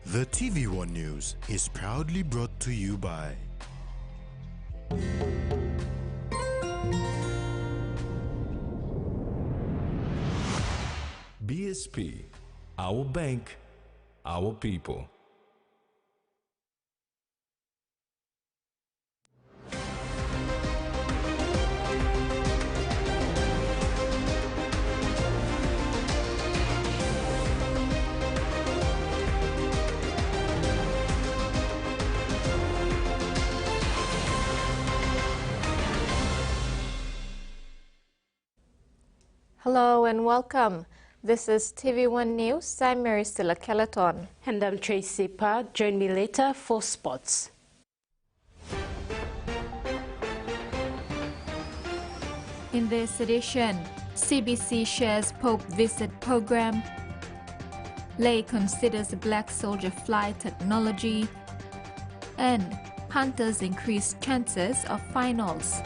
The TVWAN News is proudly brought to you by BSP, our bank, our people. Hello and welcome. This is TV1 News. I'm Mary Stella Kelleton. And I'm Tracy Pa. Join me later for sports. In this edition, CBC shares Pope visit program, Lay considers black soldier flight technology, and Hunters increase chances of finals.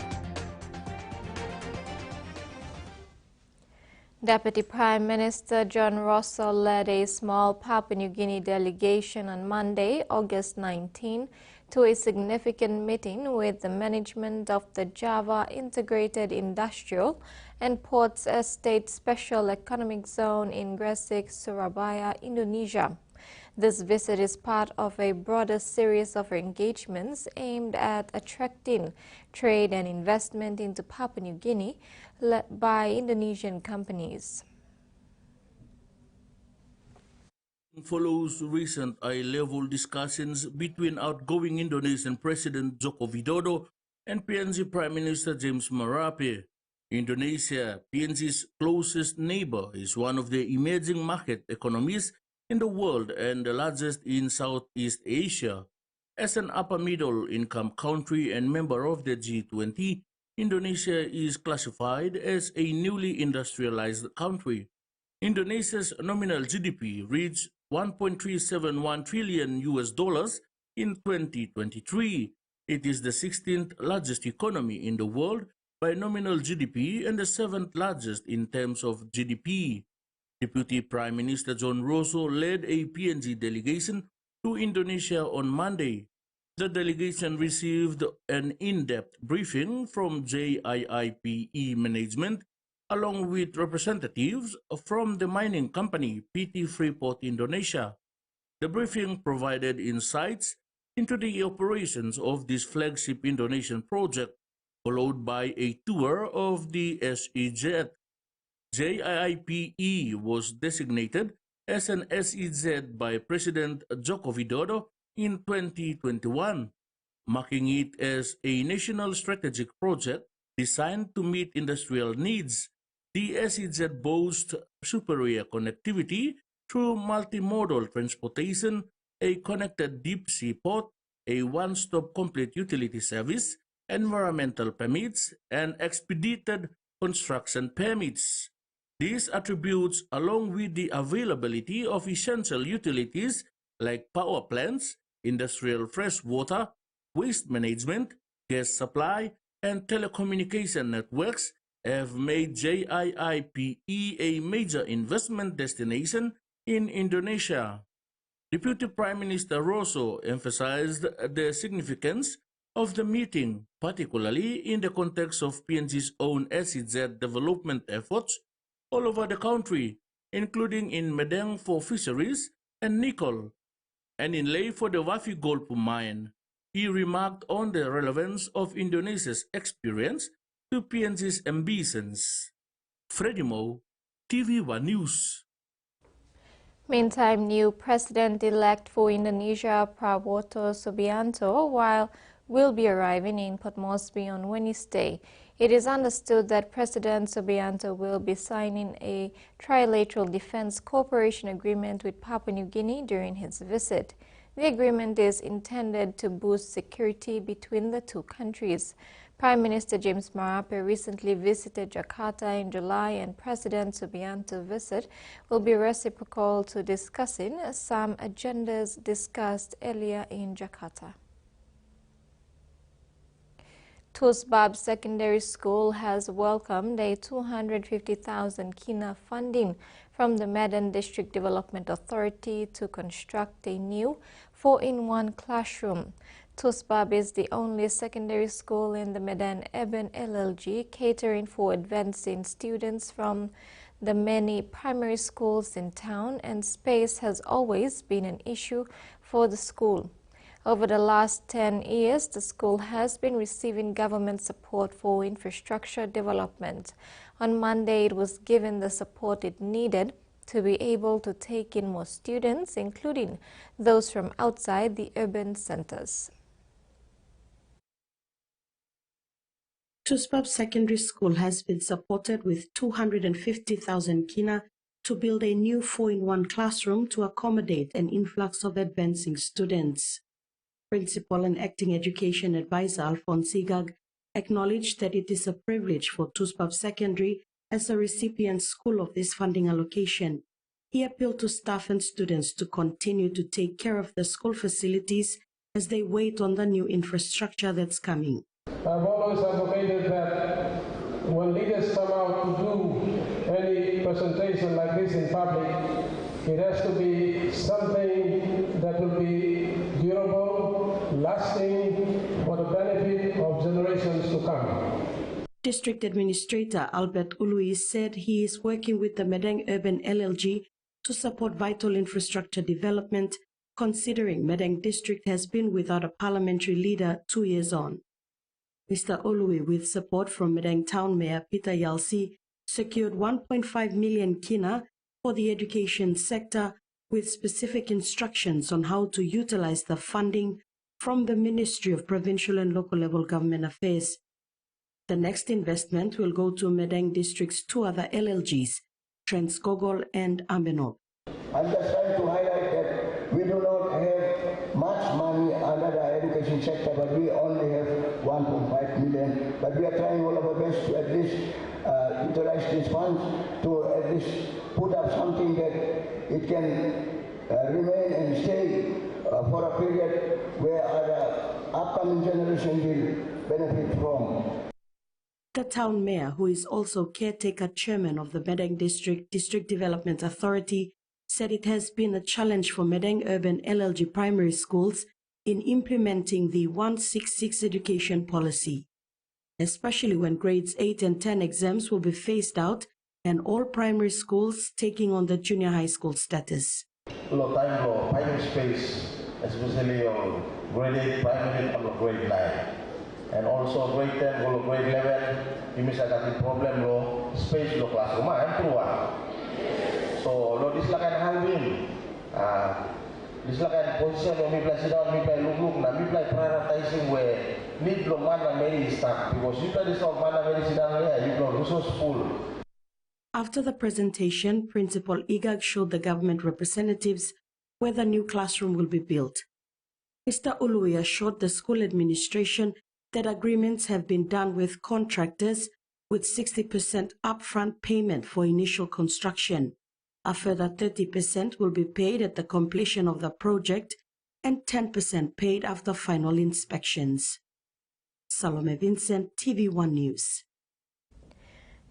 Deputy Prime Minister John Russell led a small Papua New Guinea delegation on Monday, August 19, to a significant meeting with the management of the Java Integrated Industrial and Ports Estate Special Economic Zone in Gresik, Surabaya, Indonesia. This visit is part of a broader series of engagements aimed at attracting trade and investment into Papua New Guinea, led by Indonesian companies. Follows recent high-level discussions between outgoing Indonesian President Joko Widodo and PNG Prime Minister James Marape. Indonesia, PNG's closest neighbor, is one of the emerging market economies in the world and the largest in Southeast Asia. As an upper-middle income country and member of the G20, Indonesia is classified as a newly industrialized country. Indonesia's nominal GDP reached $1.371 trillion in 2023. It is the 16th largest economy in the world by nominal GDP and the 7th largest in terms of GDP. Deputy Prime Minister John Russell led a PNG delegation to Indonesia on Monday. The delegation received an in-depth briefing from JIIPE management along with representatives from the mining company PT Freeport Indonesia. The briefing provided insights into the operations of this flagship Indonesian project, followed by a tour of the SEZ. JIIPE was designated as an SEZ by President Joko Widodo in 2021, marking it as a national strategic project designed to meet industrial needs. The SEZ boasts superior connectivity through multimodal transportation, a connected deep-sea port, a one-stop complete utility service, environmental permits, and expedited construction permits. These attributes, along with the availability of essential utilities like power plants, industrial fresh water, waste management, gas supply, and telecommunication networks, have made JIIPE a major investment destination in Indonesia. Deputy Prime Minister Rosso emphasized the significance of the meeting, particularly in the context of PNG's own SEZ development efforts all over the country, including in Medang for fisheries and nickel, and in Ley for the Wafi gold mine. He remarked on the relevance of Indonesia's experience to PNG's ambitions. Freddie Mo, TV1 News. Meantime, new President-elect for Indonesia, Prabowo Subianto, will be arriving in Port Moresby on Wednesday. It is understood that President Subianto will be signing a trilateral defense cooperation agreement with Papua New Guinea during his visit. The agreement is intended to boost security between the two countries. Prime Minister James Marape recently visited Jakarta in July, and President Subianto's visit will be reciprocal to discussing some agendas discussed earlier in Jakarta. TPB Secondary School has welcomed a 250,000 kina funding from the Medan District Development Authority to construct a new 4-in-1 classroom. TPB is the only secondary school in the Medan Urban LLG catering for advancing students from the many primary schools in town, and space has always been an issue for the school. Over the last 10 years, the school has been receiving government support for infrastructure development. On Monday, it was given the support it needed to be able to take in more students, including those from outside the urban centers. TPB Secondary School has been supported with 250,000 kina to build a new 4-in-1 classroom to accommodate an influx of advancing students. Principal and Acting Education Advisor Alphonse Igag acknowledged that it is a privilege for TPB Secondary as a recipient school of this funding allocation. He appealed to staff and students to continue to take care of the school facilities as they wait on the new infrastructure that's coming. I've always advocated that when leaders come out to do any presentation like this in public, it has to be something that will be durable, lasting, for the benefit of generations to come. District Administrator Albert Ului said he is working with the Medan Urban LLG to support vital infrastructure development, considering Medan District has been without a parliamentary leader 2 years on. Mr. Ului, with support from Medan Town Mayor Peter Yalsi, secured 1.5 million kina for the education sector, with specific instructions on how to utilize the funding from the Ministry of Provincial and Local Level Government Affairs. The next investment will go to Medan District's 2 other LLGs, Transgogol and Ambenov. I'm just trying to highlight that we do not have much money under the education sector, but we only have 1.5 million. But we are trying all of our best to at least utilize these funds to at least put up something that it can remain and stay for a period where the upcoming generation will benefit from. The town mayor, who is also caretaker chairman of the Medan District Development Authority, said it has been a challenge for Medan Urban LLG primary schools in implementing the 166 education policy, especially when grades 8 and 10 exams will be phased out and all primary schools taking on the junior high school status. Primary space, especially grade 8 primary and grade 9. And also grade 10 or grade 11, you misalkan problem space classroom keluar. So this lakan hangin, this lakan position mi play sit down, mi play look, na mi play prioritizing where need lo mana very start because you play this of mana very sit down there, you know resource full. After the presentation, Principal Igag showed the government representatives where the new classroom will be built. Mr. Ului assured the school administration that agreements have been done with contractors with 60% upfront payment for initial construction. A further 30% will be paid at the completion of the project and 10% paid after final inspections. Salome Vincent, TVWAN News.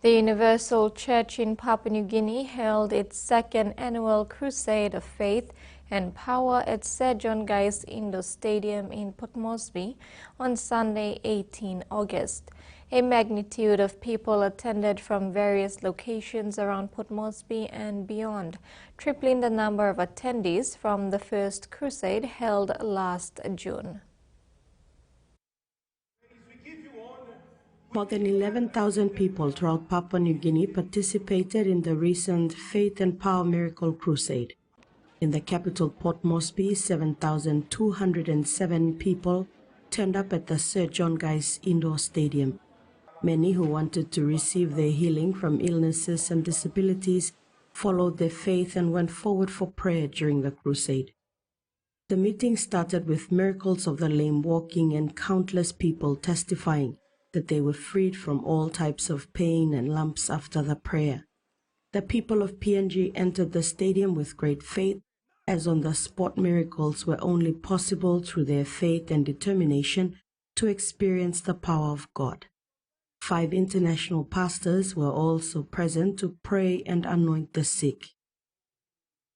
The Universal Church in Papua New Guinea held its second annual Crusade of Faith and Power at Sir John Guy's Indoor Stadium in Port Moresby on Sunday, 18 August. A magnitude of people attended from various locations around Port Moresby and beyond, tripling the number of attendees from the first crusade held last June. More than 11,000 people throughout Papua New Guinea participated in the recent Faith and Power Miracle Crusade. In the capital Port Moresby, 7,207 people turned up at the Sir John Guy's Indoor Stadium. Many who wanted to receive their healing from illnesses and disabilities followed their faith and went forward for prayer during the crusade. The meeting started with miracles of the lame walking and countless people testifying that they were freed from all types of pain and lumps after the prayer. The people of PNG entered the stadium with great faith, as on-the-spot miracles were only possible through their faith and determination to experience the power of God. 5 international pastors were also present to pray and anoint the sick.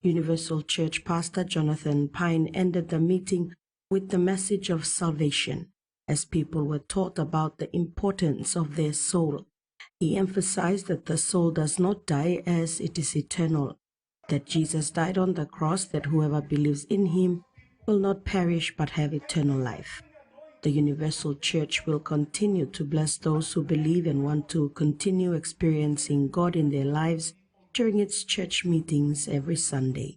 Universal Church Pastor Jonathan Pine ended the meeting with the message of salvation as people were taught about the importance of their soul. He emphasized that the soul does not die as it is eternal, that Jesus died on the cross, that whoever believes in him will not perish but have eternal life. The Universal Church will continue to bless those who believe and want to continue experiencing God in their lives during its church meetings every Sunday.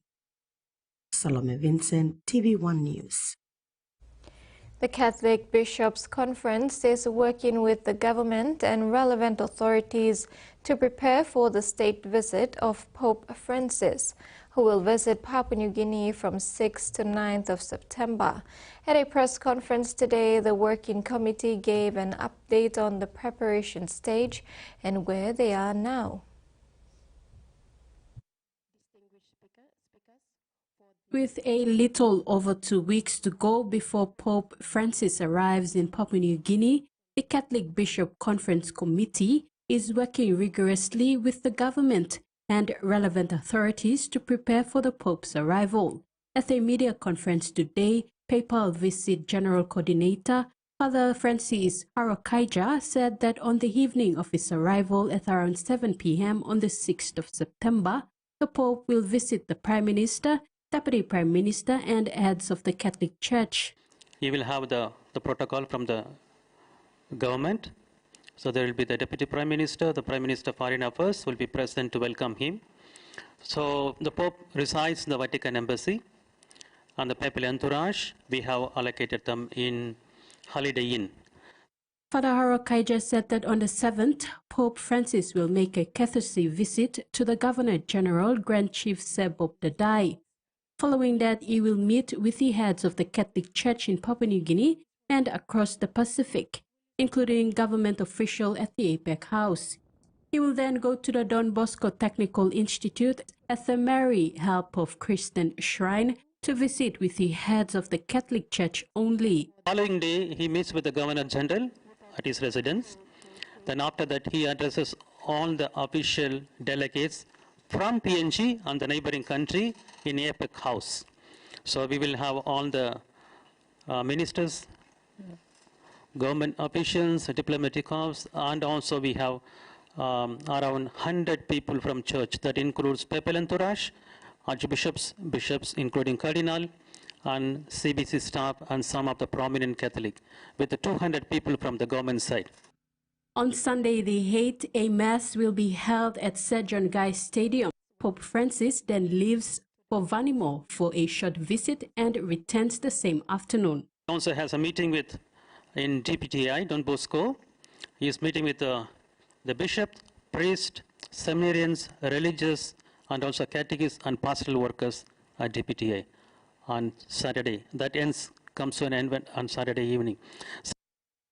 Salome Vincent, TV1 News. The Catholic Bishops' Conference is working with the government and relevant authorities to prepare for the state visit of Pope Francis, who will visit Papua New Guinea from 6th to 9th of September. At a press conference today, the Working Committee gave an update on the preparation stage and where they are now. With a little over 2 weeks to go before Pope Francis arrives in Papua New Guinea, the Catholic Bishop Conference Committee is working rigorously with the government and relevant authorities to prepare for the Pope's arrival. At a media conference today, Papal Visit General Coordinator Father Francis Harokaija said that on the evening of his arrival at around 7 p.m. on the 6th of September, the Pope will visit the Prime Minister, Deputy Prime Minister and heads of the Catholic Church. He will have the protocol from the government. So there will be the Deputy Prime Minister, the Prime Minister of Foreign Affairs will be present to welcome him. So the Pope resides in the Vatican Embassy, and the papal entourage, we have allocated them in Holiday Inn. Father Harokaija said that on the 7th, Pope Francis will make a courtesy visit to the Governor-General Grand Chief Sir Bob Dadai. Following that, he will meet with the heads of the Catholic Church in Papua New Guinea and across the Pacific, including government officials at the APEC House. He will then go to the Don Bosco Technical Institute at the Mary Help of Christian Shrine to visit with the heads of the Catholic Church only. Following day, he meets with the Governor-General at his residence. Then after that, he addresses all the official delegates from PNG and the neighboring country in APEC House. So we will have all the ministers, government officials, diplomatic corps, and also we have around 100 people from church. That includes papal entourage, archbishops, bishops, including cardinal, and CBC staff, and some of the prominent Catholic, with the 200 people from the government side. On Sunday the 8th, a mass will be held at Sir John Guy Stadium. Pope Francis then leaves for Vanimo for a short visit and returns the same afternoon. He also has a meeting in DPTI, Don Bosco. He is meeting with the bishop, priest, seminarians, religious, and also catechists and pastoral workers at DPTI on Saturday. That comes to an end on Saturday evening.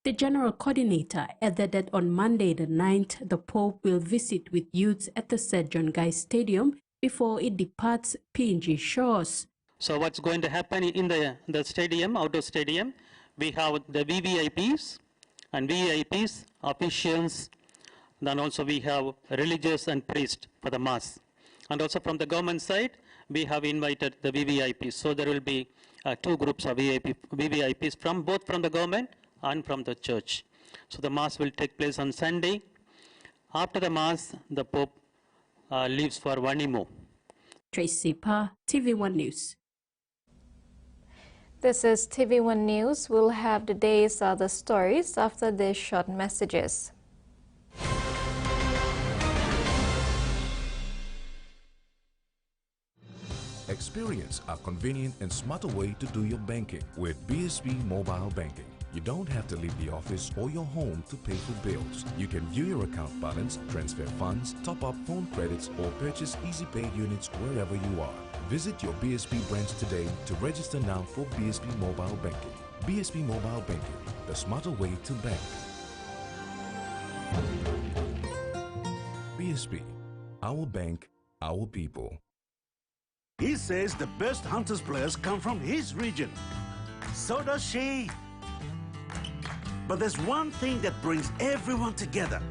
The General Coordinator added that on Monday the 9th, the Pope will visit with youths at the Sir John Guy Stadium before it departs PNG shores. So what's going to happen in the stadium, outdoor stadium, we have the VVIPs and VIPs, officials, then also we have religious and priests for the Mass. And also from the government side, we have invited the VVIPs. So there will be 2 groups of VVIPs both from the government and from the church. So the Mass will take place on Sunday. After the Mass, the Pope leaves for Vanimo. Tracy Pa, TV1 News. This is TV1 News. We'll have the day's other stories after these short messages. Experience a convenient and smarter way to do your banking with BSB Mobile Banking. You don't have to leave the office or your home to pay for bills. You can view your account balance, transfer funds, top up phone credits, or purchase Easy Pay units wherever you are. Visit your BSB branch today to register now for BSB Mobile Banking. BSB Mobile Banking, the smarter way to bank. BSB, our bank, our people. He says the best Hunters players come from his region. So does she. But there's one thing that brings everyone together.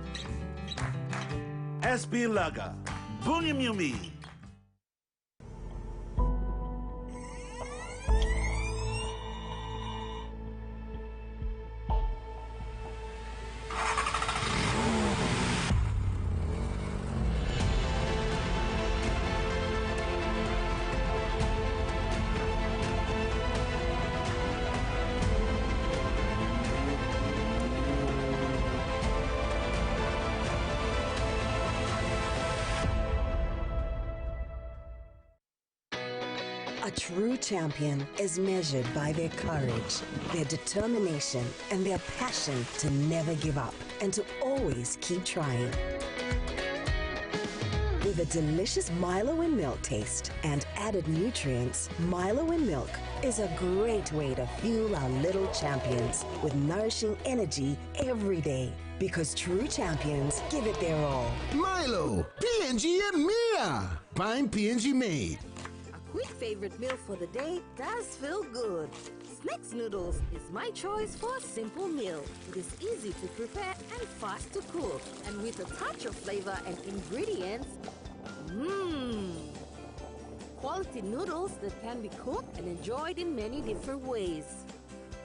SB Lager, Bunyam Yumi. A true champion is measured by their courage, their determination, and their passion to never give up and to always keep trying. With a delicious Milo in milk taste and added nutrients, Milo in milk is a great way to fuel our little champions with nourishing energy every day. Because true champions give it their all. Milo, PNG and Mia. Buying PNG made. Quick favorite meal for the day does feel good. Snacks noodles is my choice for a simple meal. It is easy to prepare and fast to cook. And with a touch of flavor and ingredients, quality noodles that can be cooked and enjoyed in many different ways.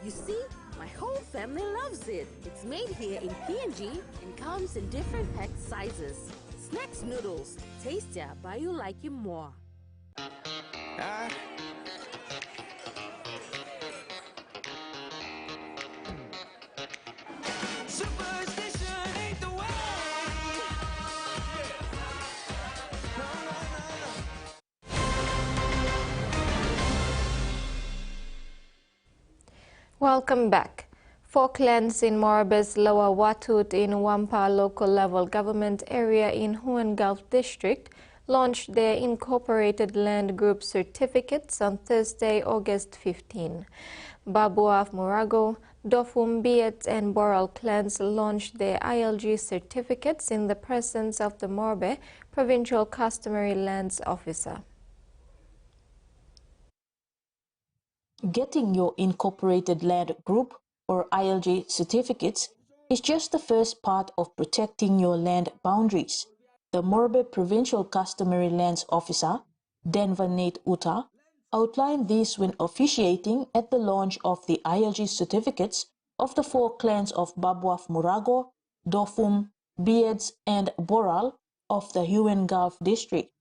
You see, my whole family loves it. It's made here in PNG and comes in different pack sizes. Snacks noodles, tastier by you like it more. Welcome back. 4 clans in Morabe's Lower Watut in Wampa local level government area in Youngen Gulf District launched their incorporated land group certificates on Thursday, August 15. Babuaf Murago, Dofum, Biet and Boral clans launched their ILG certificates in the presence of the Morabe Provincial Customary Lands Officer. Getting your incorporated land group or ILG certificates is just the first part of protecting your land boundaries. The Morabe Provincial Customary Lands Officer, Denver Nate Uta, outlined this when officiating at the launch of the ILG certificates of the 4 clans of Babuaf Murago, Dofum, Bieds and Boral of the Youngen Gulf District.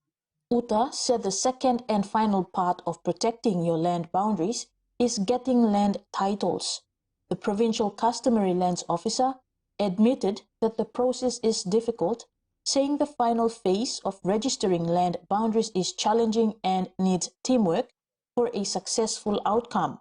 Uta said the second and final part of protecting your land boundaries is getting land titles. The Provincial Customary Lands Officer admitted that the process is difficult, saying the final phase of registering land boundaries is challenging and needs teamwork for a successful outcome.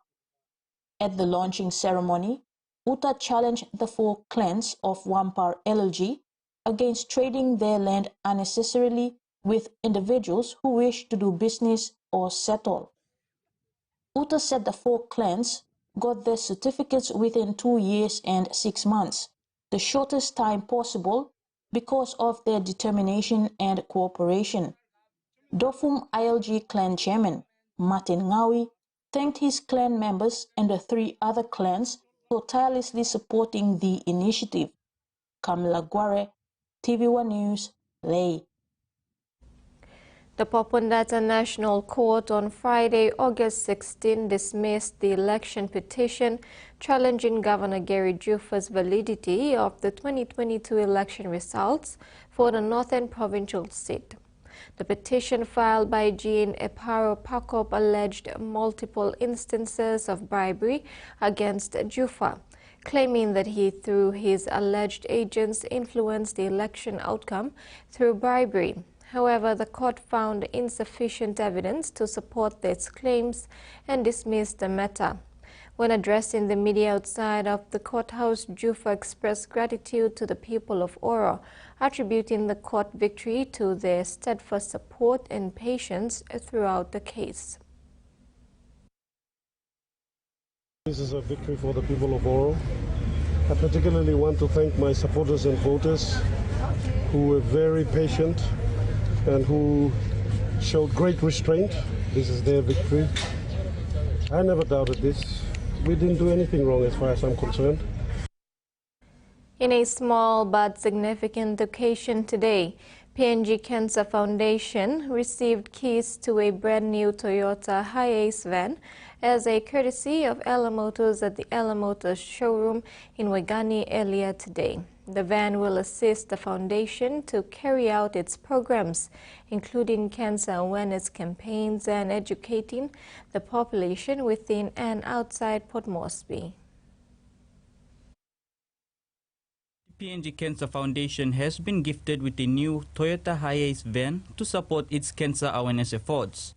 At the launching ceremony, Uta challenged the 4 clans of Wampar LLG against trading their land unnecessarily with individuals who wish to do business or settle. Uta said the 4 clans got their certificates within 2 years and 6 months, the shortest time possible because of their determination and cooperation. Dofum ILG clan chairman, Martin Ngawi, thanked his clan members and the 3 other clans for tirelessly supporting the initiative. Kamla Gware, TVWAN News, Lay. The Popondata National Court on Friday, August 16, dismissed the election petition challenging Governor Gary Jufa's validity of the 2022 election results for the Northern Provincial seat. The petition filed by Jean Eparo Pakop alleged multiple instances of bribery against Jufa, claiming that he, through his alleged agents, influenced the election outcome through bribery. However, the court found insufficient evidence to support these claims and dismissed the matter. When addressing the media outside of the courthouse, Jufa expressed gratitude to the people of Oro, attributing the court victory to their steadfast support and patience throughout the case. This is a victory for the people of Oro. I particularly want to thank my supporters and voters who were very patient and who showed great restraint. This is their victory. I never doubted this. We didn't do anything wrong as far as I'm concerned. In a small but significant occasion today, PNG Cancer Foundation received keys to a brand new Toyota Hiace van as a courtesy of Ella Motors at the Ella Motors showroom in Waigani earlier today. The van will assist the foundation to carry out its programs, including cancer awareness campaigns and educating the population within and outside Port Moresby. PNG Cancer Foundation has been gifted with a new Toyota Hiace van to support its cancer awareness efforts.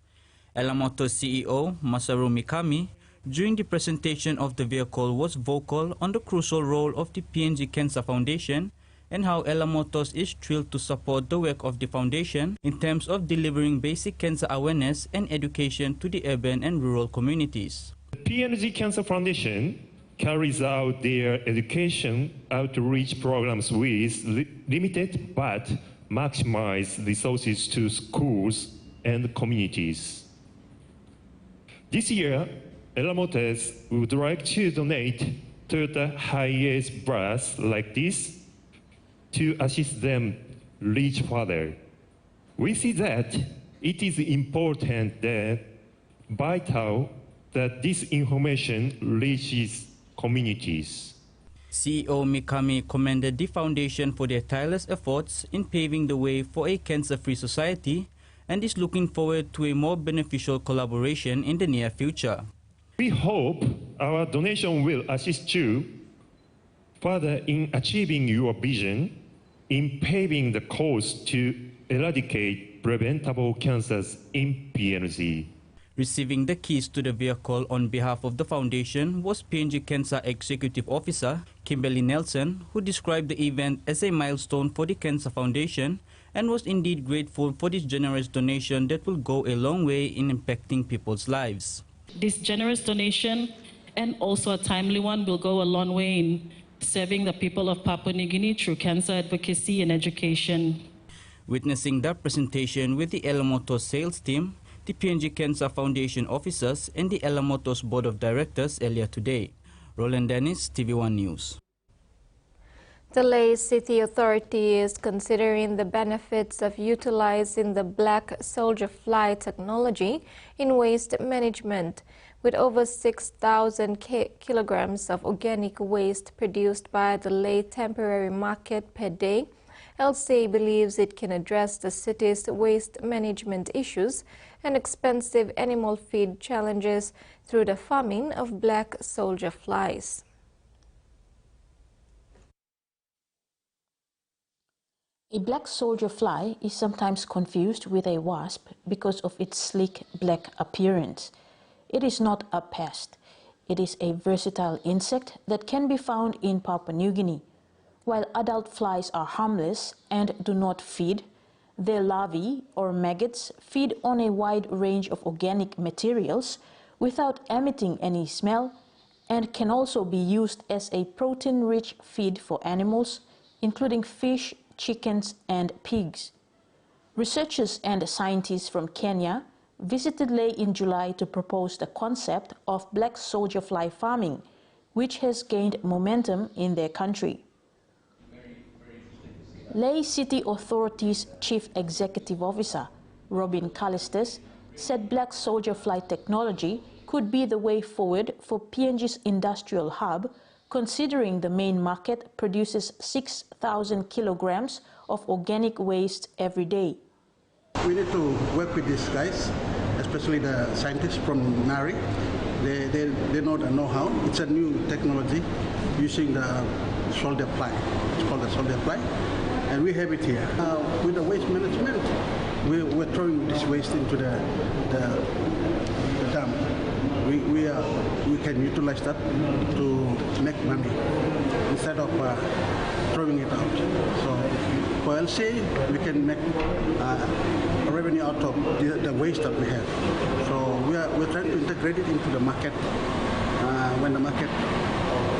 Ella Motors CEO Masaru Mikami, during the presentation of the vehicle, was vocal on the crucial role of the PNG Cancer Foundation and how Ella Motors is thrilled to support the work of the foundation in terms of delivering basic cancer awareness and education to the urban and rural communities. The PNG Cancer Foundation carries out their education outreach programs with limited but maximized resources to schools and communities. This year, Ella Motors would like to donate Toyota Hiace bus like this to assist them reach further. We see that it is important that vital that this information reaches communities. CEO Mikami commended the foundation for their tireless efforts in paving the way for a cancer-free society and is looking forward to a more beneficial collaboration in the near future. We hope our donation will assist you further in achieving your vision in paving the course to eradicate preventable cancers in PNG. Receiving the keys to the vehicle on behalf of the foundation was PNG Cancer Executive Officer Kimberly Nelson, who described the event as a milestone for the Cancer Foundation and was indeed grateful for this generous donation that will go a long way in impacting people's lives. This generous donation, and also a timely one, will go a long way in serving the people of Papua New Guinea through cancer advocacy and education. Witnessing the presentation with the Ella Motors sales team, the PNG Cancer Foundation officers and the Ella Motors Board of Directors earlier today. Roland Dennis, TV1 News. The Lae City Authority is considering the benefits of utilizing the black soldier fly technology in waste management. With over 6,000 kilograms of organic waste produced by the Lae temporary market per day, LCA believes it can address the city's waste management issues and expensive animal feed challenges through the farming of black soldier flies. A black soldier fly is sometimes confused with a wasp because of its sleek black appearance. It is not a pest. It is a versatile insect that can be found in Papua New Guinea. While adult flies are harmless and do not feed, their larvae or maggots feed on a wide range of organic materials without emitting any smell and can also be used as a protein-rich feed for animals, including fish, chickens, and pigs. Researchers and scientists from Kenya visited Lae in July to propose the concept of black soldier fly farming, which has gained momentum in their country. Lae City Authority's Chief Executive Officer, Robin Callistus, said black soldier fly technology could be the way forward for PNG's industrial hub, considering the main market produces 6,000 kilograms of organic waste every day. We need to work with these guys, especially the scientists from NARI. They know the know-how. It's a new technology using the soldier fly. It's called the soldier fly. And we have it here. With the waste management, we're throwing this waste into the dump. We can utilize that to make money instead of throwing it out. So for LCA, we can make a revenue out of the waste that we have. So we're trying to integrate it into the market. When the market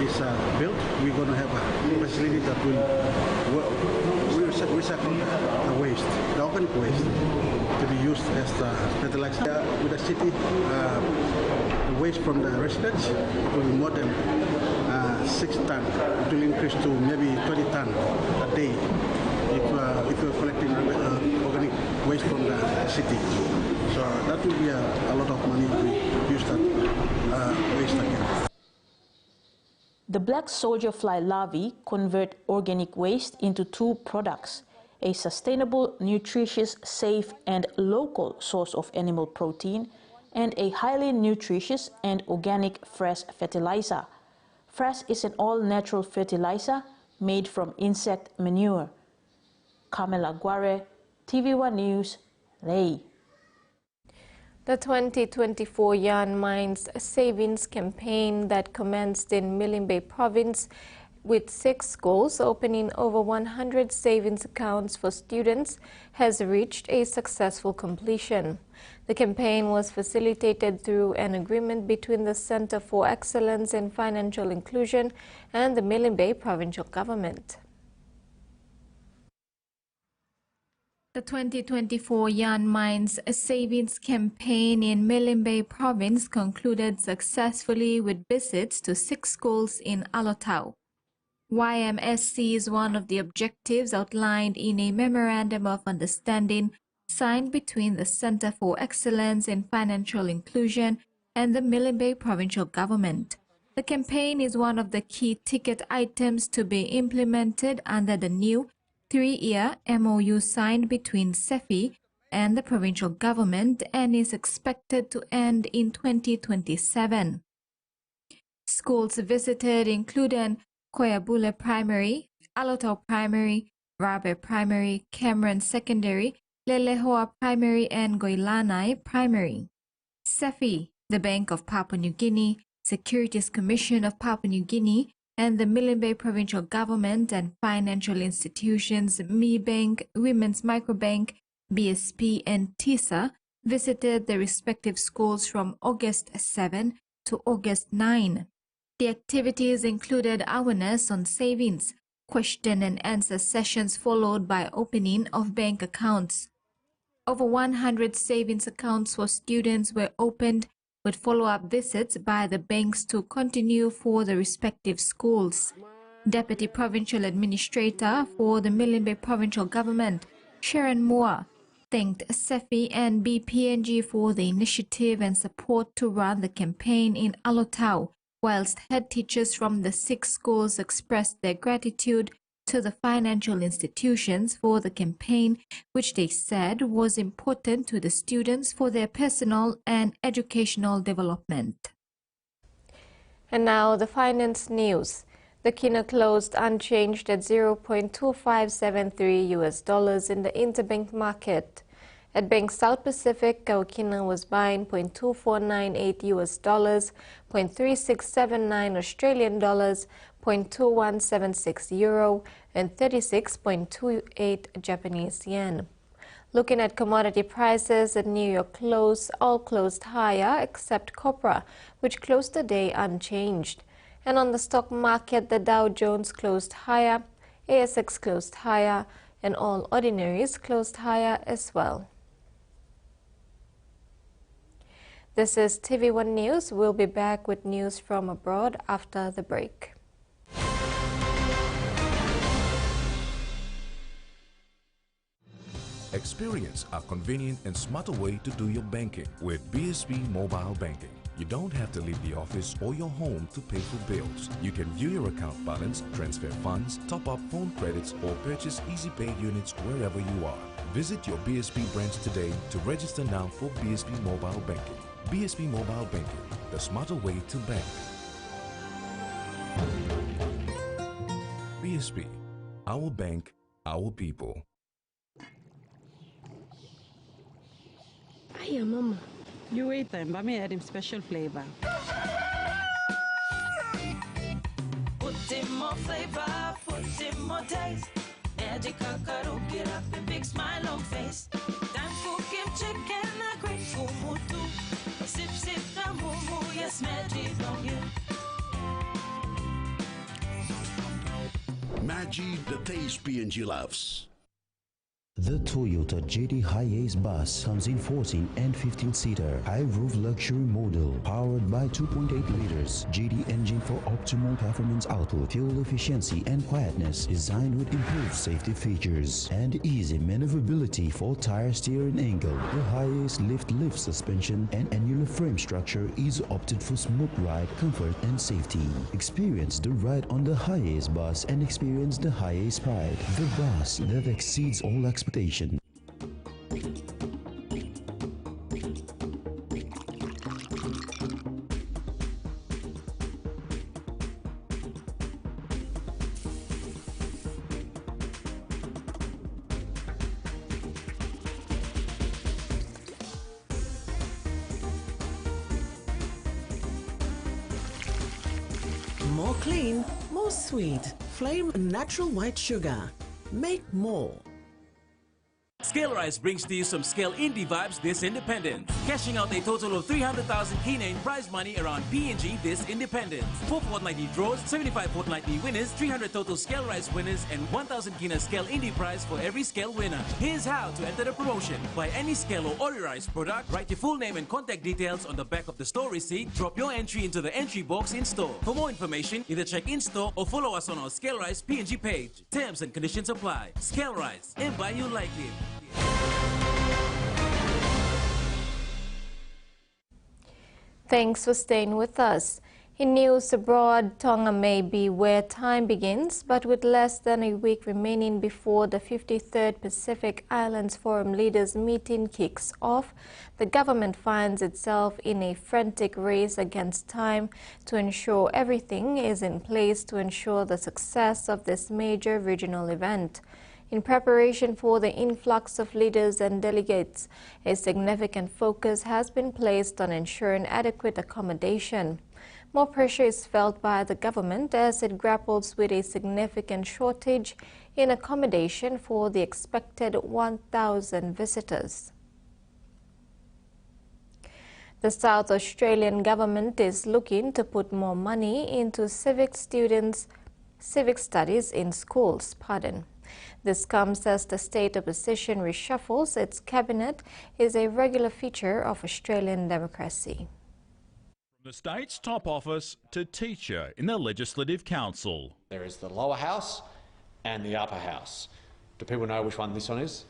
is built, we're going to have a facility that will recycle the waste, the organic waste, to be used as the fertilizer. With the city, the waste from the residents will be more than 6 tons. It will increase to maybe 20 tons a day if you're collecting organic waste from the city. So that will be a lot of money to use that waste again. The black soldier fly larvae convert organic waste into 2 products: a sustainable, nutritious, safe, and local source of animal protein, and a highly nutritious and organic fresh fertilizer. Fresh is an all-natural fertilizer made from insect manure. Kamela Guare, TVWAN News, Ley. The 2024 Yarn Mines Savings Campaign that commenced in Milne Bay Province with 6 schools opening over 100 savings accounts for students has reached a successful completion. The campaign was facilitated through an agreement between the Centre for Excellence in Financial Inclusion and the Milne Bay Provincial Government. The 2024 Yarn Mines Savings Campaign in Milne Bay Province concluded successfully with visits to 6 schools in Alotau. YMSC is one of the objectives outlined in a Memorandum of Understanding signed between the Centre for Excellence in Financial Inclusion and the Milne Bay Provincial Government. The campaign is one of the key ticket items to be implemented under the new 3-year MOU signed between CEFI and the provincial government and is expected to end in 2027. Schools visited included Koyabule Primary, Alotau Primary, Rabe Primary, Cameron Secondary, Lelehoa Primary, and Goilanai Primary. CEFI, the Bank of Papua New Guinea, Securities Commission of Papua New Guinea, and the Milne Bay Provincial Government and financial institutions Mi Bank, Women's Microbank, BSP, and TISA visited the respective schools from August 7 to August 9. The activities included awareness on savings, question and answer sessions followed by opening of bank accounts. Over 100 savings accounts for students were opened with follow-up visits by the banks to continue for the respective schools. Deputy Provincial Administrator for the Milne Bay Provincial Government, Sharon Moore, thanked CEFI and BPNG for the initiative and support to run the campaign in Alotau, whilst head teachers from the 6 schools expressed their gratitude to the financial institutions for the campaign, which they said was important to the students for their personal and educational development. And now the finance news. The kina closed unchanged at $0.2573 in the interbank market. At Bank South Pacific, our kina was buying $0.2498 $0.3679 Australian dollars, $0.2176 euro, and 36.28 Japanese yen. Looking at commodity prices at New York close, all closed higher except copra, which closed the day unchanged. And on the stock market, the Dow Jones closed higher, ASX closed higher, and all ordinaries closed higher as well. This is TV1 News. We'll be back with news from abroad after the break. Experience a convenient and smarter way to do your banking with BSB Mobile Banking. You don't have to leave the office or your home to pay for bills. You can view your account balance, transfer funds, top up phone credits, or purchase Easy Pay units wherever you are. Visit your BSB branch today to register now for BSB Mobile Banking. BSB Mobile Banking, the smarter way to bank. BSB, our bank, our people. Hiya, Mama. You wait then, but me add him special flavor. Put in more flavor, put in more taste. Magic kakaru, get up and big smile on face. Time for kim chicken, a great fumu too. Sip, sip, the moo, yes, magic on you. Maggi, the taste PNG loves. The Toyota JD Hiace bus comes in 14 and 15-seater high-roof luxury model powered by 2.8 liters JD engine for optimal performance output, fuel efficiency and quietness, designed with improved safety features and easy maneuverability for tire steering angle. The Hiace lift suspension and annular frame structure is opted for smooth ride, comfort and safety. Experience the ride on the Hiace bus and experience the Hiace pride, the bus that exceeds all expectations. More clean, more sweet. Flame natural white sugar. Make more. Scale Rise brings to you some Scale Indie vibes this independence. Cashing out a total of 300,000 kina in prize money around PNG this independence. 4 fortnightly draws, 75 fortnightly winners, 300 total Scale Rise winners, and 1,000 kina Scale Indie prize for every Scale winner. Here's how to enter the promotion. Buy any Scale or Ori Rise product, write your full name and contact details on the back of the store receipt, drop your entry into the entry box in store. For more information, either check in store or follow us on our Scale Rise PNG page. Terms and conditions apply. Scale Rise, and buy you like it. Thanks for staying with us. In news abroad, Tonga may be where time begins, but with less than a week remaining before the 53rd Pacific Islands Forum Leaders meeting kicks off, the government finds itself in a frantic race against time to ensure everything is in place to ensure the success of this major regional event. In preparation for the influx of leaders and delegates, a significant focus has been placed on ensuring adequate accommodation. More pressure is felt by the government as it grapples with a significant shortage in accommodation for the expected 1,000 visitors. The South Australian government is looking to put more money into civic studies in schools. This comes as the state opposition reshuffles its cabinet is a regular feature of Australian democracy. From the state's top office to teacher in the Legislative Council. There is the lower house and the upper house. Do people know which one this one is?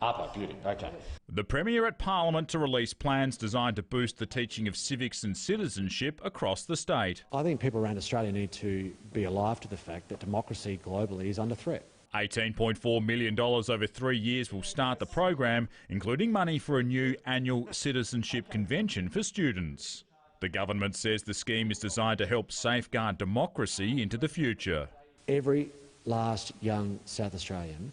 Upper, beauty, okay. The Premier at Parliament to release plans designed to boost the teaching of civics and citizenship across the state. I think people around Australia need to be alive to the fact that democracy globally is under threat. $18.4 million over 3 years will start the program, including money for a new annual citizenship convention for students. The government says the scheme is designed to help safeguard democracy into the future. Every last young South Australian,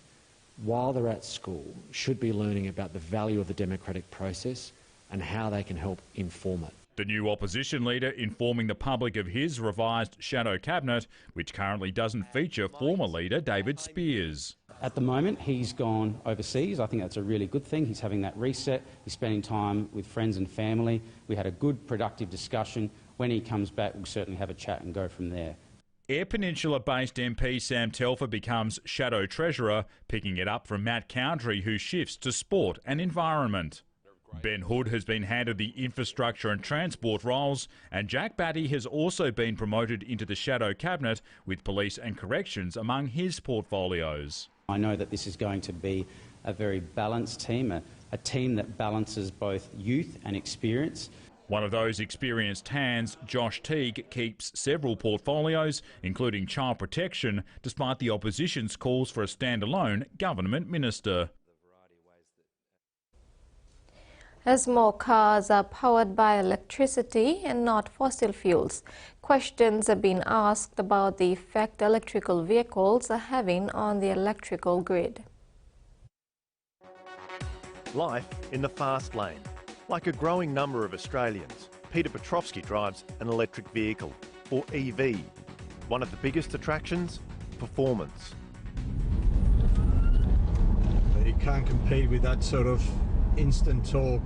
while they're at school, should be learning about the value of the democratic process and how they can help inform it. The new opposition leader informing the public of his revised shadow cabinet, which currently doesn't feature former leader David Spears. At the moment, he's gone overseas. I think that's a really good thing. He's having that reset. He's spending time with friends and family. We had a good, productive discussion. When he comes back, we'll certainly have a chat and go from there. Eyre Peninsula-based MP Sam Telfer becomes Shadow Treasurer, picking it up from Matt Cowdrey, who shifts to Sport and Environment. Ben Hood has been handed the infrastructure and transport roles, and Jack Batty has also been promoted into the Shadow Cabinet, with police and corrections among his portfolios. I know that this is going to be a very balanced team, a team that balances both youth and experience. One of those experienced hands, Josh Teague, keeps several portfolios, including child protection, despite the opposition's calls for a standalone government minister. As more cars are powered by electricity and not fossil fuels, questions are being asked about the effect electrical vehicles are having on the electrical grid. Life in the fast lane. Like a growing number of Australians, Peter Petrovsky drives an electric vehicle, or EV. One of the biggest attractions? Performance. You can't compete with that sort of instant torque.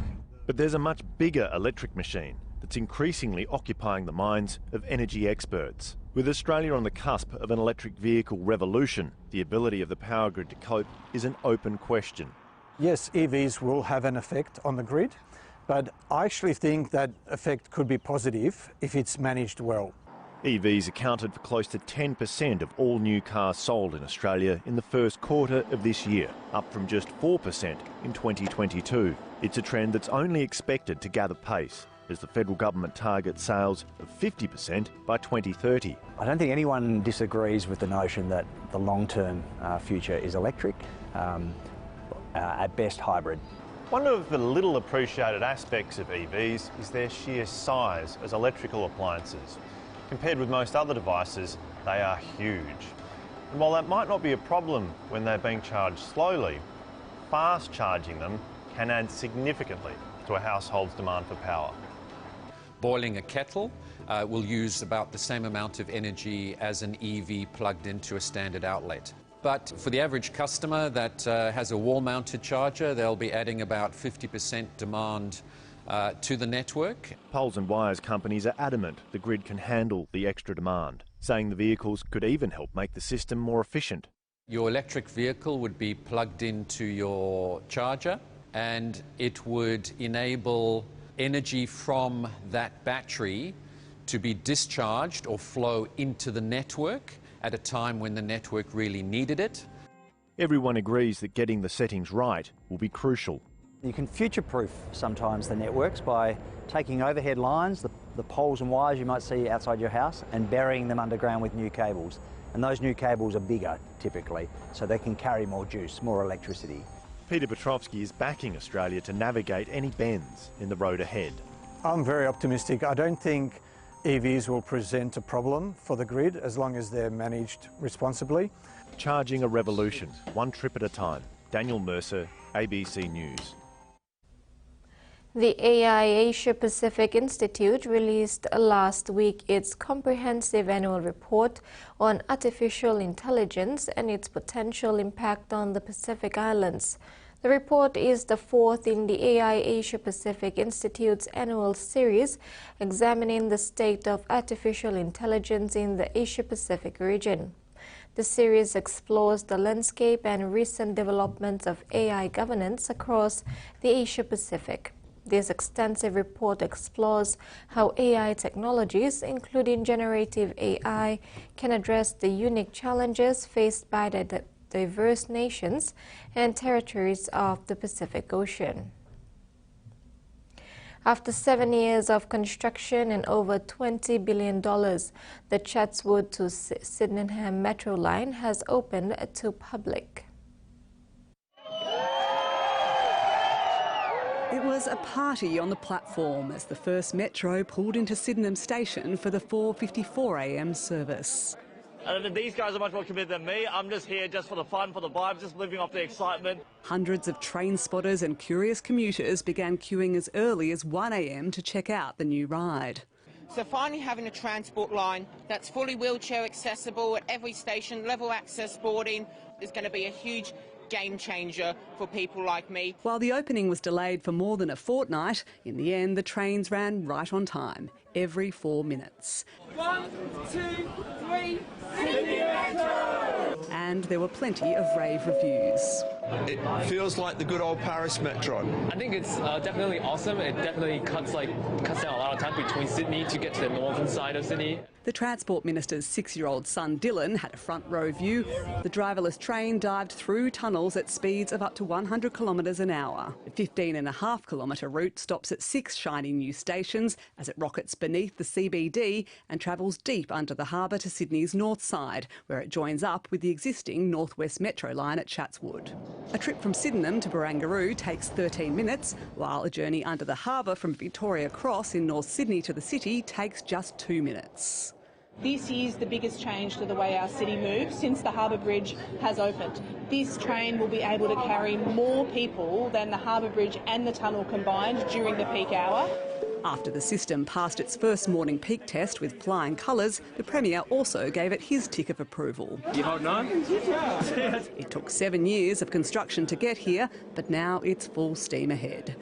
But there's a much bigger electric machine that's increasingly occupying the minds of energy experts. With Australia on the cusp of an electric vehicle revolution, the ability of the power grid to cope is an open question. Yes, EVs will have an effect on the grid, but I actually think that effect could be positive if it's managed well. EVs accounted for close to 10% of all new cars sold in Australia in the first quarter of this year, up from just 4% in 2022. It's a trend that's only expected to gather pace as the federal government targets sales of 50% by 2030. I don't think anyone disagrees with the notion that the long-term future is electric, at best hybrid. One of the little appreciated aspects of EVs is their sheer size as electrical appliances. Compared with most other devices, they are huge. And while that might not be a problem when they're being charged slowly, fast charging them can add significantly to a household's demand for power. Boiling a kettle will use about the same amount of energy as an EV plugged into a standard outlet. But for the average customer that has a wall-mounted charger, they'll be adding about 50% demand to the network. Poles and wires companies are adamant the grid can handle the extra demand, saying the vehicles could even help make the system more efficient. Your electric vehicle would be plugged into your charger, and it would enable energy from that battery to be discharged or flow into the network at a time when the network really needed it. Everyone agrees that getting the settings right will be crucial. You can future-proof sometimes the networks by taking overhead lines, the poles and wires you might see outside your house, and burying them underground with new cables. And those new cables are bigger, typically, so they can carry more juice, more electricity. Peter Petrovsky is backing Australia to navigate any bends in the road ahead. I'm very optimistic. I don't think EVs will present a problem for the grid as long as they're managed responsibly. Charging a revolution, one trip at a time. Daniel Mercer, ABC News. The AI Asia Pacific Institute released last week its comprehensive annual report on artificial intelligence and its potential impact on the Pacific Islands. The report is the fourth in the AI Asia Pacific Institute's annual series examining the state of artificial intelligence in the Asia Pacific region. The series explores the landscape and recent developments of AI governance across the Asia Pacific. This extensive report explores how AI technologies, including generative AI, can address the unique challenges faced by the diverse nations and territories of the Pacific Ocean. After 7 years of construction and over $20 billion, the Chatswood to Sydenham Metro line has opened to public. It was a party on the platform as the first Metro pulled into Sydenham Station for the 4:54 a.m. service. These guys are much more committed than me. I'm just here just for the fun, for the vibe, just living off the excitement. Hundreds of train spotters and curious commuters began queuing as early as 1 a.m. to check out the new ride. So finally having a transport line that's fully wheelchair accessible at every station, level access boarding, is going to be a huge game changer for people like me. While the opening was delayed for more than a fortnight, in the end the trains ran right on time, every 4 minutes. 1, 2, 3, Sydney Metro! And there were plenty of rave reviews. It feels like the good old Paris Metro. I think it's definitely awesome. It definitely cuts down a lot of time between Sydney to get to the northern side of Sydney. The Transport Minister's 6-year-old son Dylan had a front row view. The driverless train dived through tunnels at speeds of up to 100 kilometres an hour. The 15.5 kilometre route stops at 6 shiny new stations as it rockets beneath the CBD and travels deep under the harbour to Sydney's north side, where it joins up with the existing North West Metro line at Chatswood. A trip from Sydenham to Barangaroo takes 13 minutes, while a journey under the harbour from Victoria Cross in North Sydney to the city takes just 2 minutes. This is the biggest change to the way our city moves since the Harbour Bridge has opened. This train will be able to carry more people than the Harbour Bridge and the tunnel combined during the peak hour. After the system passed its first morning peak test with flying colours, the Premier also gave it his tick of approval. You holding on? It took 7 years of construction to get here, but now it's full steam ahead.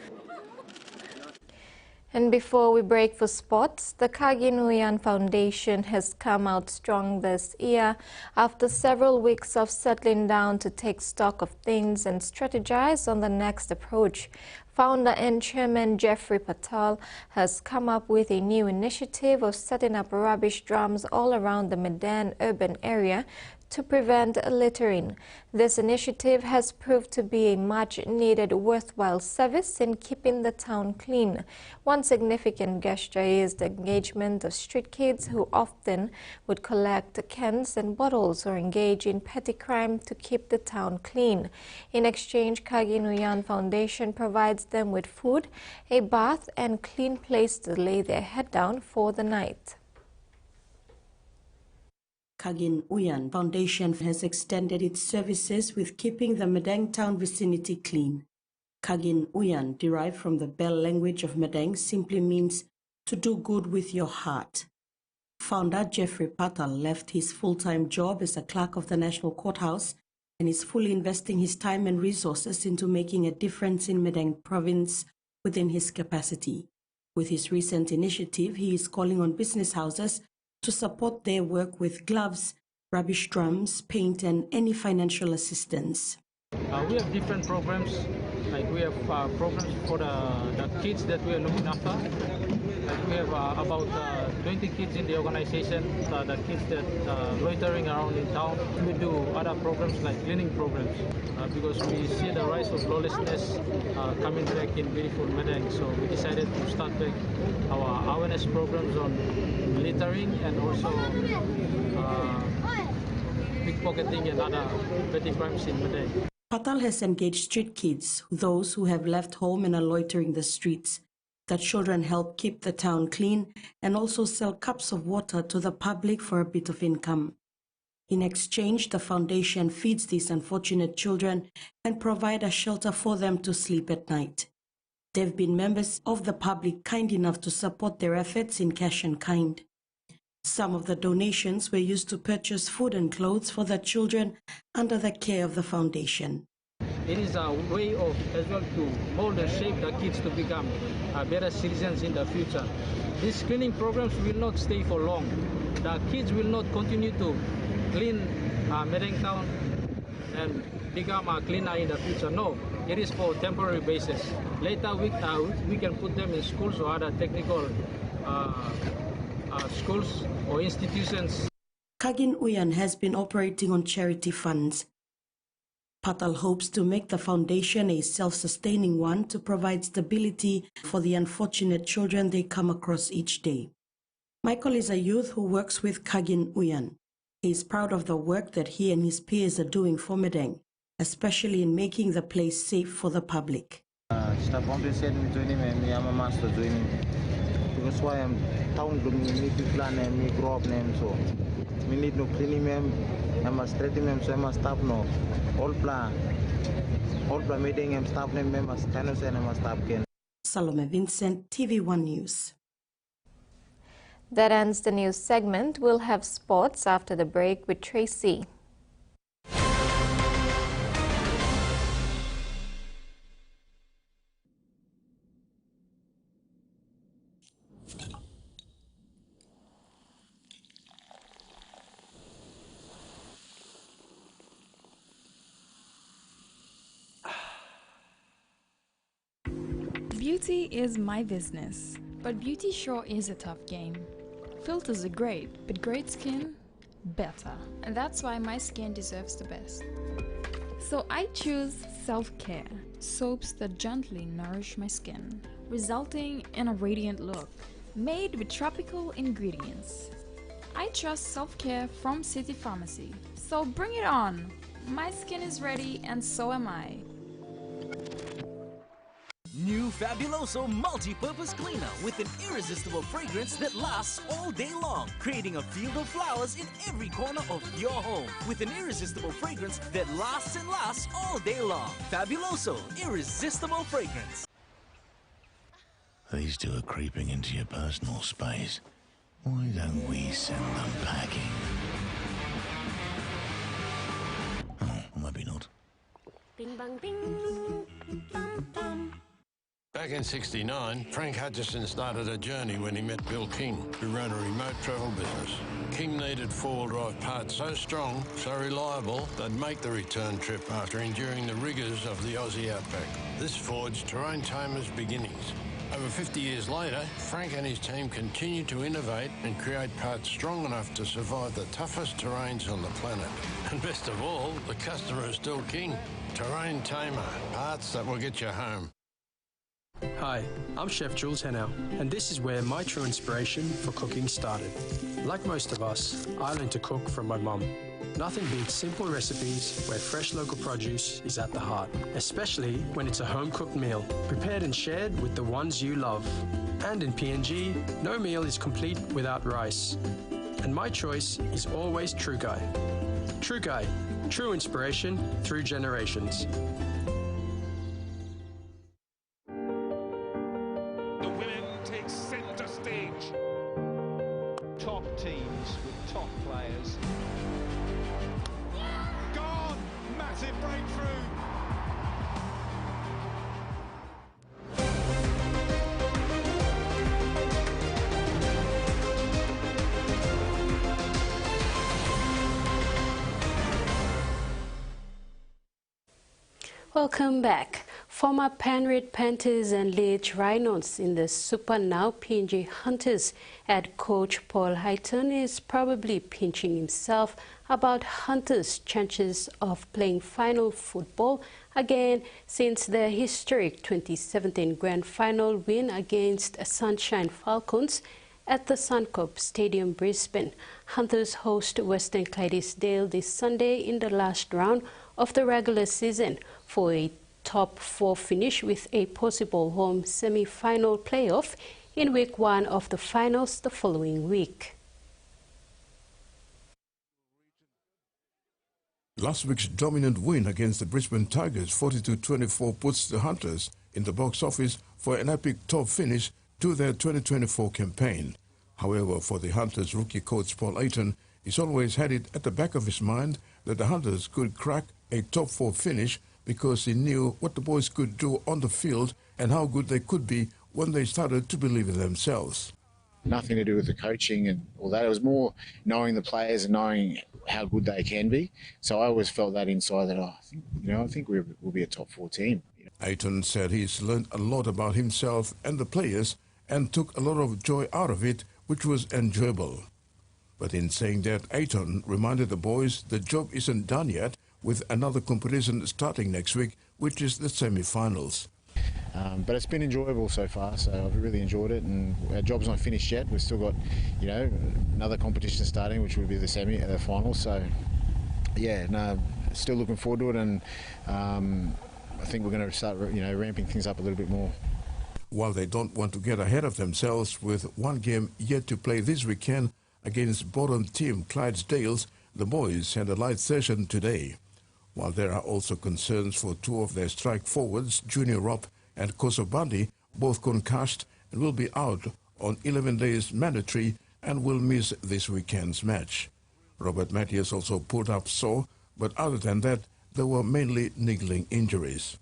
And before we break for sports, the Youngen Foundation has come out strong this year after several weeks of settling down to take stock of things and strategize on the next approach. Founder and Chairman Jeffrey Patel has come up with a new initiative of setting up rubbish drums all around the Medan urban area to prevent littering. This initiative has proved to be a much-needed worthwhile service in keeping the town clean. One significant gesture is the engagement of street kids who often would collect cans and bottles or engage in petty crime to keep the town clean. In exchange, Youngen Foundation provides them with food, a bath, and clean place to lay their head down for the night. Youngen Foundation has extended its services with keeping the Madang town vicinity clean. Youngen, derived from the Bell language of Madang, simply means to do good with your heart. Founder Jeffrey Patel left his full-time job as a clerk of the National Courthouse and is fully investing his time and resources into making a difference in Madang province within his capacity. With his recent initiative, he is calling on business houses to support their work with gloves, rubbish drums, paint, and any financial assistance. We have different programs, like we have programs for the kids that we are looking after. Like we have about 20 kids in the organization, the kids that loitering around in town. We do other programs like cleaning programs because we see the rise of lawlessness coming back in beautiful Madang. So we decided to start back our awareness programs on littering and also pickpocketing and other petty crimes in Madang. Patel has engaged street kids, those who have left home and are loitering the streets. The children help keep the town clean and also sell cups of water to the public for a bit of income. In exchange, the foundation feeds these unfortunate children and provide a shelter for them to sleep at night. They've been members of the public kind enough to support their efforts in cash and kind. Some of the donations were used to purchase food and clothes for the children under the care of the foundation. It is a way of as well to mold and shape the kids to become better citizens in the future. These cleaning programs will not stay for long. The kids will not continue to clean Madang town and become a cleaner in the future. No, it is for temporary basis. Later we can put them in schools or other technical schools or institutions. Youngen has been operating on charity funds. Patel hopes to make the foundation a self-sustaining one to provide stability for the unfortunate children they come across each day. Michael is a youth who works with Youngen. He is proud of the work that he and his peers are doing for Madang, especially in making the place safe for the public. Because why I'm town to me plan and me grow up name so me need no cleaning them, I must straighten them so I must stop no all plan meeting and stop them I must kind of say I must stop again. Salome Vincent, TVWAN News. That ends the news segment. We'll have sports after the break with Tracy. Beauty is my business, but beauty sure is a tough game. Filters are great, but great skin, better. And that's why my skin deserves the best. So I choose self-care, soaps that gently nourish my skin, resulting in a radiant look, made with tropical ingredients. I trust self-care from City Pharmacy, so bring it on! My skin is ready and so am I. New Fabuloso Multi-Purpose Cleaner with an irresistible fragrance that lasts all day long, creating a field of flowers in every corner of your home. With an irresistible fragrance that lasts and lasts all day long. Fabuloso Irresistible Fragrance. These two are creeping into your personal space. Why don't we send them packing? Oh, maybe not. Bing bang bing, bum bum. Back in '69, Frank Hutchison started a journey when he met Bill King, who ran a remote travel business. King needed four-wheel drive parts so strong, so reliable, they'd make the return trip after enduring the rigours of the Aussie outback. This forged Terrain Tamer's beginnings. Over 50 years later, Frank and his team continue to innovate and create parts strong enough to survive the toughest terrains on the planet. And best of all, the customer is still king. Terrain Tamer, parts that will get you home. Hi, I'm Chef Jules Henow, and this is where my true inspiration for cooking started. Like most of us, I learned to cook from my mum. Nothing beats simple recipes where fresh local produce is at the heart, especially when it's a home-cooked meal, prepared and shared with the ones you love. And in PNG, no meal is complete without rice. And my choice is always True Guy. True Guy, true inspiration through generations. Welcome back. Former Penrith Panthers and Leeds Rhinos in the Super now PNG Hunters head coach Paul Highton is probably pinching himself about Hunters' chances of playing final football again since their historic 2017 Grand Final win against Sunshine Falcons at the Suncorp Stadium, Brisbane. Hunters host Western Clydesdale this Sunday in the last round of the regular season for a top 4 finish with a possible home semi-final playoff in week 1 of the finals the following week. Last week's dominant win against the Brisbane Tigers 42-24 puts the Hunters in the box office for an epic top finish to their 2024 campaign. However, for the Hunters rookie coach Paul Highton, he's always had it at the back of his mind that the Hunters could crack a top 4 finish because he knew what the boys could do on the field and how good they could be when they started to believe in themselves. Nothing to do with the coaching and all that. It was more knowing the players and knowing how good they can be. So I always felt that inside that, I think we'll be a top 4 team. Highton said he's learned a lot about himself and the players and took a lot of joy out of it, which was enjoyable. But in saying that, Highton reminded the boys the job isn't done yet, with another competition starting next week, which is the semi-finals. But it's been enjoyable so far, so I've really enjoyed it, and our job's not finished yet. We've still got, another competition starting, which will be the finals. So, still looking forward to it, and I think we're going to start, ramping things up a little bit more. While they don't want to get ahead of themselves with one game yet to play this weekend against bottom team Clydesdales, the boys had a light session today. While there are also concerns for 2 of their strike forwards, Junior Robb and Kosobandi, both concussed and will be out on 11 days mandatory and will miss this weekend's match. Robert Matthias also pulled up sore, but other than that, there were mainly niggling injuries.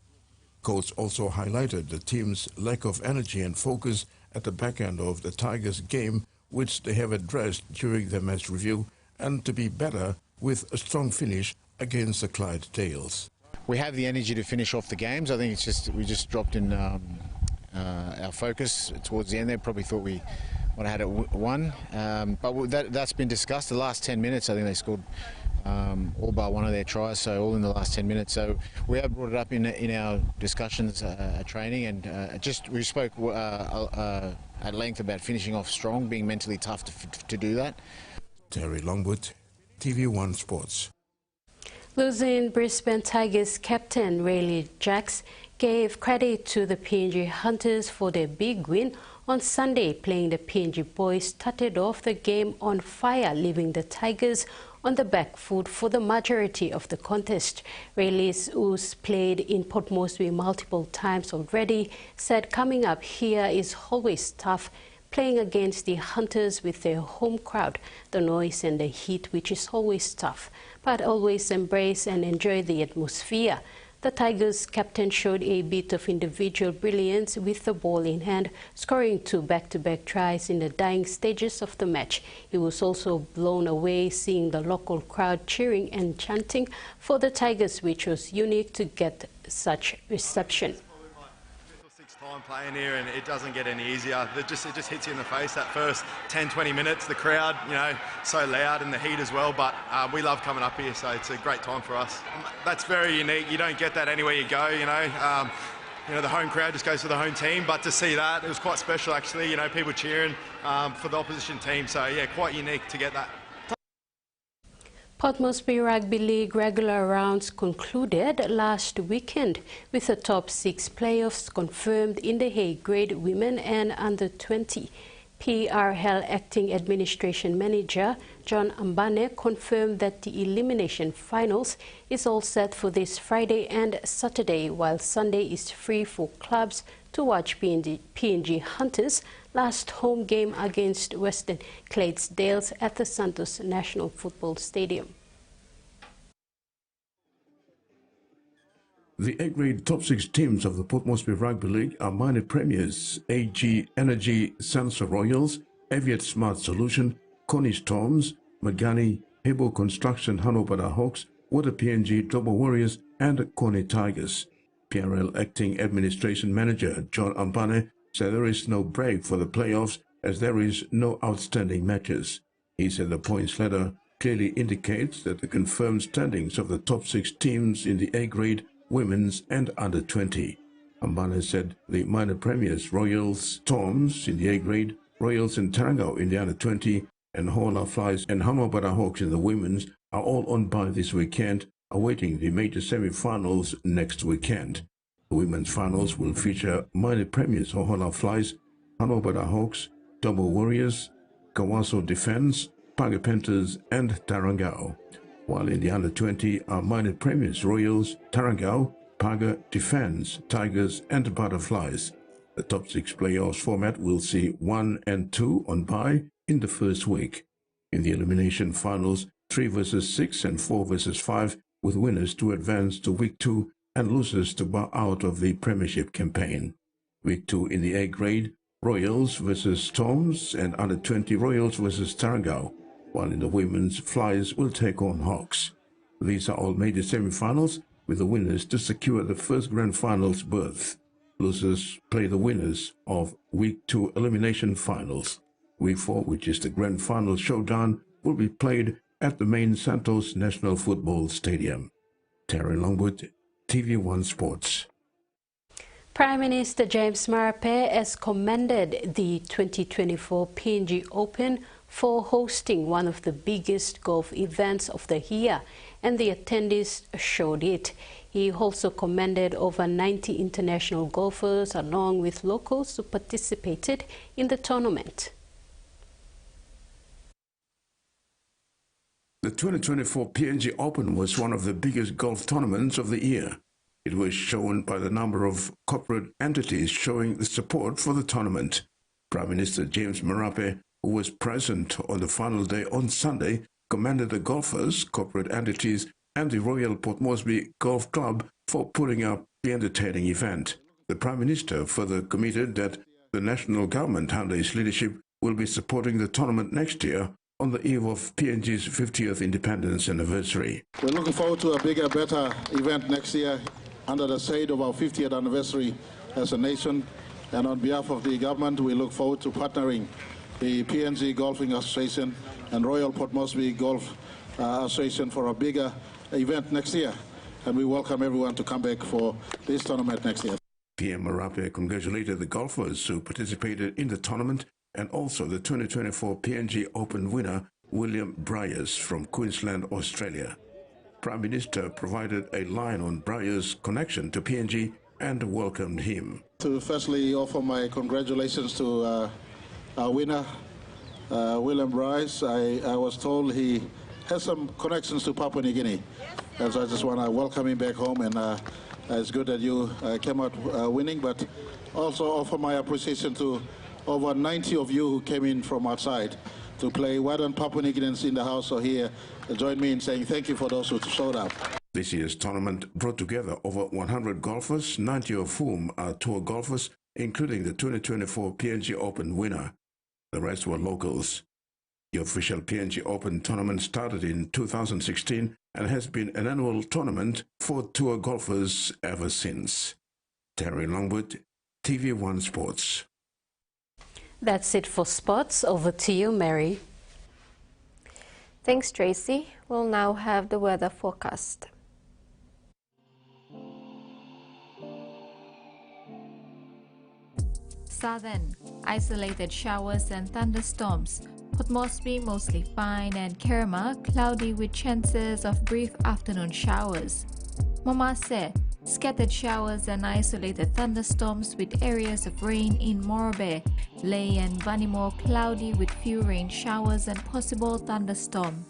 Coach also highlighted the team's lack of energy and focus at the back end of the Tigers game, which they have addressed during their match review, and to be better with a strong finish against the Clydesdales. We have the energy to finish off the games. I think it's just we just dropped in our focus towards the end there. Probably thought we would have had it won, but that's been discussed. The last 10 minutes, I think they scored all but one of their tries, so all in the last 10 minutes. So we have brought it up in our discussions at training, and we spoke at length about finishing off strong, being mentally tough to do that. Terry Longwood, TV1 Sports. Losing Brisbane Tigers captain Rayleigh Jacks gave credit to the PNG Hunters for their big win on Sunday. Playing the PNG boys started off the game on fire, leaving the Tigers on the back foot for the majority of the contest. Rayleigh, who's played in Port Moresby multiple times already, said coming up here is always tough, playing against the Hunters with their home crowd, the noise and the heat, which is always tough, but always embrace and enjoy the atmosphere. The Tigers captain showed a bit of individual brilliance with the ball in hand, scoring 2 back-to-back tries in the dying stages of the match. He was also blown away seeing the local crowd cheering and chanting for the Tigers, which was unique to get such reception. Time playing here, and it doesn't get any easier. It just hits you in the face that first 10-20 minutes. The crowd, you know, so loud, and the heat as well, but we love coming up here, so it's a great time for us. That's very unique. You don't get that anywhere you go, you know. The home crowd just goes to the home team, but to see that, it was quite special actually, you know, people cheering for the opposition team, so yeah, quite unique to get that. Port Moresby Rugby League regular rounds concluded last weekend with the top 6 playoffs confirmed in the A grade women and under-20. PRL Acting Administration Manager John Ambane confirmed that the elimination finals is all set for this Friday and Saturday, while Sunday is free for clubs to watch PNG Hunters' last home game against Western Clydesdales at the Santos National Football Stadium. The A-grade top 6 teams of the Port Moresby Rugby League are minor premiers: AG Energy Sansa Royals, Aviat Smart Solution, Connie Storms, Magani, Hebo Construction Hanobada Hawks, Water PNG Double Warriors, and Connie Tigers. PRL Acting Administration Manager John Ambane said there is no break for the playoffs as there is no outstanding matches. He said the points ladder clearly indicates that the confirmed standings of the top 6 teams in the A-grade women's and under-20. Ambane said the minor premiers Royals Storms in the A-grade, Royals and Tarangau in the under-20, and Hola Flies and Hanobada Hawks in the women's are all on bye this weekend, awaiting the major semi-finals next weekend. The women's finals will feature minor premiers Hola Flies, Hanobada Hawks, Double Warriors, Kawaso Defence, Paga Panthers, and Tarangau. While in the under-20 are minor premiers Royals, Tarangau, Paga, Defence, Tigers, and Butterflies. The top 6 playoffs format will see 1 and 2 on bye in the first week. In the elimination finals, 3 versus 6 and 4 versus 5, with winners to advance to Week 2 and losers to bow out of the Premiership campaign. Week 2 in the A grade, Royals versus Storms and under-20 Royals versus Tarangau, while in the women's, Flies will take on Hawks. These are all major semi-finals, with the winners to secure the first grand finals berth. Losers play the winners of Week 2 elimination finals. Week 4, which is the grand final showdown, will be played at the main Santos National Football Stadium. Terry Longwood, TVWAN Sports. Prime Minister James Marape has commended the 2024 PNG Open for hosting one of the biggest golf events of the year, and the attendees showed it. He also commended over 90 international golfers along with locals who participated in the tournament. The 2024 PNG Open was one of the biggest golf tournaments of the year. It was shown by the number of corporate entities showing the support for the tournament. Prime Minister James Marape, who was present on the final day on Sunday, commended the golfers, corporate entities, and the Royal Port Moresby Golf Club for putting up the entertaining event. The Prime Minister further committed that the national government, under his leadership, will be supporting the tournament next year on the eve of PNG's 50th independence anniversary. We're looking forward to a bigger, better event next year under the shade of our 50th anniversary as a nation. And on behalf of the government, we look forward to partnering the PNG Golfing Association and Royal Port Moresby Golf Association for a bigger event next year. And we welcome everyone to come back for this tournament next year. PM Marape congratulated the golfers who participated in the tournament and also the 2024 PNG Open winner, William Bryars from Queensland, Australia. Prime Minister provided a line on Bryars' connection to PNG and welcomed him. To firstly offer my congratulations to our winner, William Bryars. I was told he has some connections to Papua New Guinea. And so I just want to welcome him back home, and it's good that you came out winning, but also offer my appreciation to over 90 of you who came in from outside to play. Why don't Papua New Guineans in the house or here join me in saying thank you for those who showed up. This year's tournament brought together over 100 golfers, 90 of whom are tour golfers, including the 2024 PNG Open winner. The rest were locals. The official PNG Open tournament started in 2016 and has been an annual tournament for tour golfers ever since. Terry Longwood, TV1 Sports. That's it for sports. Over to you, Mary. Thanks, Tracy. We'll now have the weather forecast. Southern, isolated showers and thunderstorms. Port Moresby mostly fine and Kerema cloudy with chances of brief afternoon showers. Momase, scattered showers and isolated thunderstorms with areas of rain in Morobe. Lae and Vanimo cloudy with few rain showers and possible thunderstorm.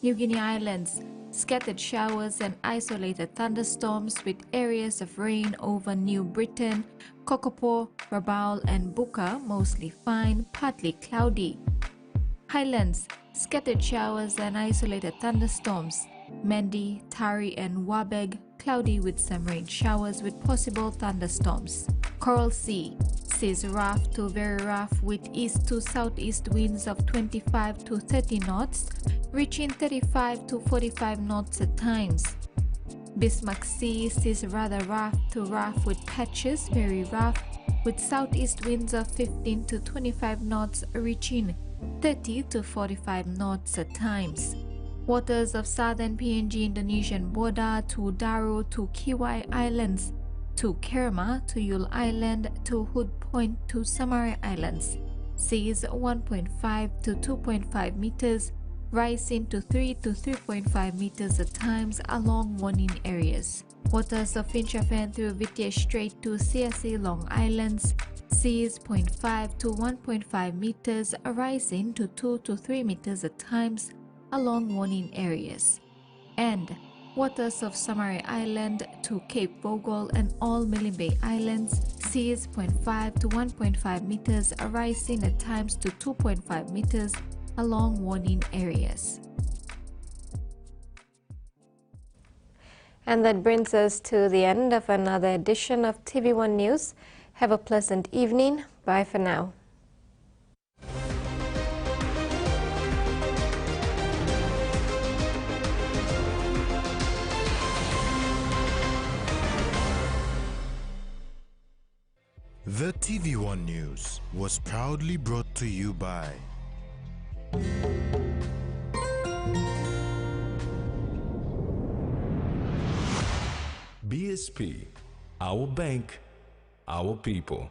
New Guinea Islands, scattered showers and isolated thunderstorms with areas of rain over New Britain, Kokopo, Rabaul and Buka mostly fine, partly cloudy. Highlands, scattered showers and isolated thunderstorms. Mendi, Tari and Wabeg, cloudy with some rain showers with possible thunderstorms. Coral Sea, seas rough to very rough with east to southeast winds of 25 to 30 knots, reaching 35 to 45 knots at times. Bismarck Sea seas rather rough to rough with patches very rough with southeast winds of 15 to 25 knots, reaching 30 to 45 knots at times. Waters of southern PNG Indonesian border to Daru to Kiwai Islands, to Kerema to Yule Island to Hood Point to Samare Islands. Seas 1.5 to 2.5 meters, rising to 3 to 3.5 meters at times along warning areas. Waters of Finchafen through Vitia Strait to CSE Long Islands. Seas 0.5 to 1.5 meters, rising to 2 to 3 meters at times along warning areas. And waters of Samare Island to Cape Vogel and all Milne Bay Islands, seas 0.5 to 1.5 meters, rising at times to 2.5 meters along warning areas. And that brings us to the end of another edition of TV1 News. Have a pleasant evening. Bye for now. The TV1 News was proudly brought to you by BSP, our bank, our people.